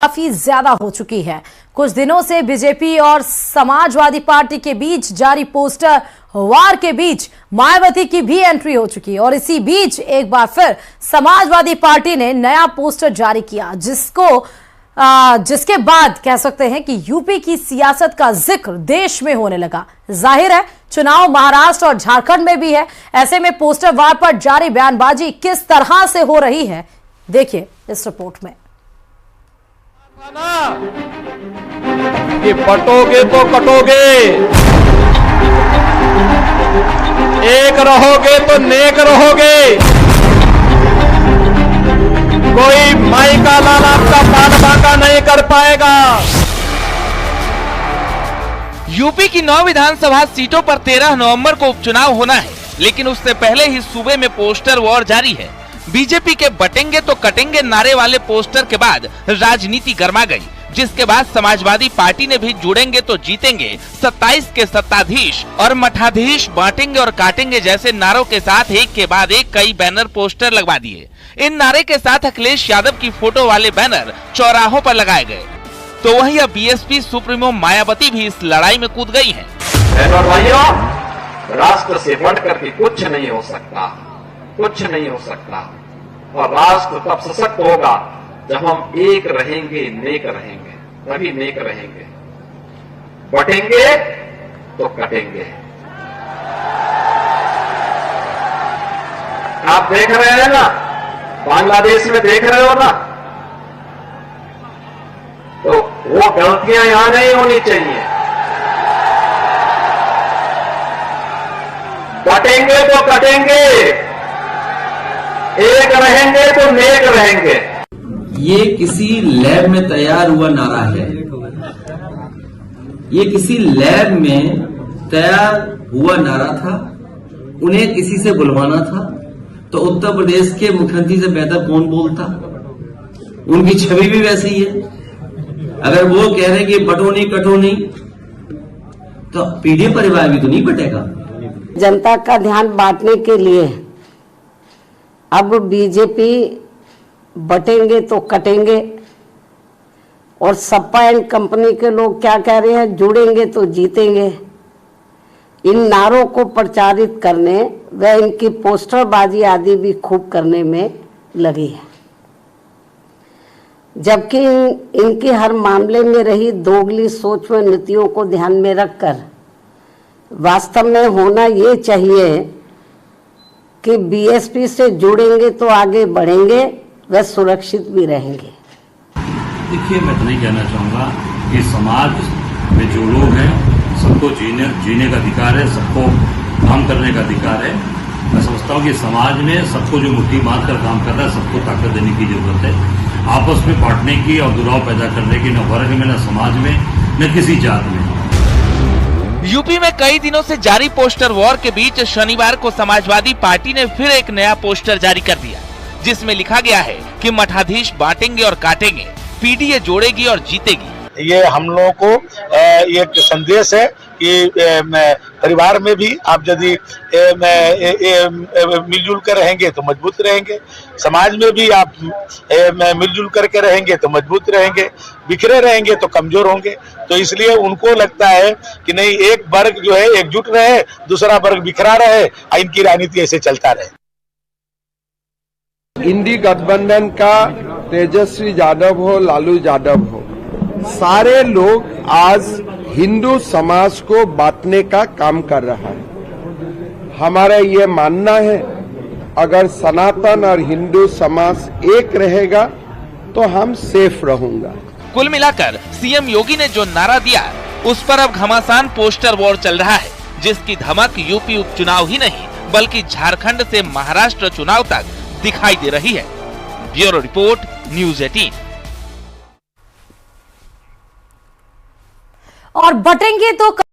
काफी ज्यादा हो चुकी है। कुछ दिनों से बीजेपी और समाजवादी पार्टी के बीच जारी पोस्टर वार के बीच मायावती की भी एंट्री हो चुकी है और इसी बीच एक बार फिर समाजवादी पार्टी ने नया पोस्टर जारी किया, जिसके बाद कह सकते हैं कि यूपी की सियासत का जिक्र देश में होने लगा। जाहिर है चुनाव महाराष्ट्र और झारखंड में भी है, ऐसे में पोस्टर वार पर जारी बयानबाजी किस तरह से हो रही है, देखिए इस रिपोर्ट में। कि बटोगे तो कटोगे, एक रहोगे तो नेक रहोगे, कोई माई का लाल आपका पान बांका नहीं कर पाएगा। यूपी की 9 विधानसभा सीटों पर 13 नवंबर को उपचुनाव होना है, लेकिन उससे पहले ही सूबे में पोस्टर वॉर जारी है। बीजेपी के बटेंगे तो कटेंगे नारे वाले पोस्टर के बाद राजनीति गर्मा गई, जिसके बाद समाजवादी पार्टी ने भी जुड़ेंगे तो जीतेंगे, 27 के सत्ताधीश और मठाधीश बांटेंगे और काटेंगे जैसे नारों के साथ एक के बाद एक कई बैनर पोस्टर लगवा दिए। इन नारे के साथ अखिलेश यादव की फोटो वाले बैनर चौराहों पर लगाए गए। तो वहीं अब बीएसपी सुप्रीमो मायावती भी इस लड़ाई में कूद गई है। राष्ट्र से बढ़कर के कुछ नहीं हो सकता, कुछ नहीं हो सकता, और राष्ट्र तब सशक्त होगा जब हम एक रहेंगे, नेक रहेंगे, तभी नेक रहेंगे। बटेंगे तो कटेंगे। आप देख रहे हैं ना, बांग्लादेश में देख रहे हो ना, तो वो गलतियां यहां नहीं होनी चाहिए। बटेंगे तो कटेंगे, एक रहेंगे तो नेक रहेंगे। ये किसी लैब में तैयार हुआ नारा है, ये किसी लैब में तैयार हुआ नारा था। उन्हें किसी से बुलवाना था तो उत्तर प्रदेश के मुख्यमंत्री से बेहतर कौन बोलता। उनकी छवि भी वैसी है। अगर वो कह रहे हैं कि बटो नहीं कटो नहीं, तो पीढ़ी परिवार भी तो नहीं बटेगा। जनता का ध्यान बांटने के लिए अब बीजेपी बटेंगे तो कटेंगे और सपा एंड कंपनी के लोग क्या कह रहे हैं, जुड़ेंगे तो जीतेंगे। इन नारों को प्रचारित करने व इनकी पोस्टरबाजी आदि भी खूब करने में लगी है, जबकि इनकी हर मामले में रही दोगली सोच व नीतियों को ध्यान में रखकर वास्तव में होना ये चाहिए कि बीएसपी से जुड़ेंगे तो आगे बढ़ेंगे व सुरक्षित भी रहेंगे। देखिए, मैं तो नहीं कहना चाहूँगा कि समाज में जो लोग हैं सबको जीने का अधिकार है, सबको काम करने का अधिकार है। मैं समझता हूँ कि समाज में सबको जो मुट्ठी बांध कर काम कर रहा है, सबको ताकत देने की जरूरत है। आपस में बांटने की और दुराव पैदा करने की न वर्ग में, न समाज में, न किसी जात में। यूपी में कई दिनों से जारी पोस्टर वॉर के बीच शनिवार को समाजवादी पार्टी ने फिर एक नया पोस्टर जारी कर दिया, जिसमें लिखा गया है कि मठाधीश बांटेंगे और काटेंगे, पीडीए जोड़ेगी और जीतेगी। ये हम लोगों को एक संदेश है कि परिवार में भी आप यदि मिलजुल कर रहेंगे तो मजबूत रहेंगे, समाज में भी आप मिलजुल करके रहेंगे तो मजबूत रहेंगे, बिखरे रहेंगे तो कमजोर होंगे। तो इसलिए उनको लगता है कि नहीं, एक वर्ग जो है एकजुट रहे, दूसरा वर्ग बिखरा रहे, इनकी राजनीति ऐसे चलता रहे। इंडी गठबंधन का तेजस्वी यादव हो, लालू यादव हो, सारे लोग आज हिंदू समाज को बांटने का काम कर रहा है। हमारा ये मानना है, अगर सनातन और हिंदू समाज एक रहेगा तो हम सेफ रहूंगा। कुल मिलाकर सीएम योगी ने जो नारा दिया, उस पर अब घमासान पोस्टर वॉर चल रहा है, जिसकी धमक यूपी उपचुनाव ही नहीं बल्कि झारखंड से महाराष्ट्र चुनाव तक दिखाई दे रही है। Bureau report, news 18। और बटेंगे तो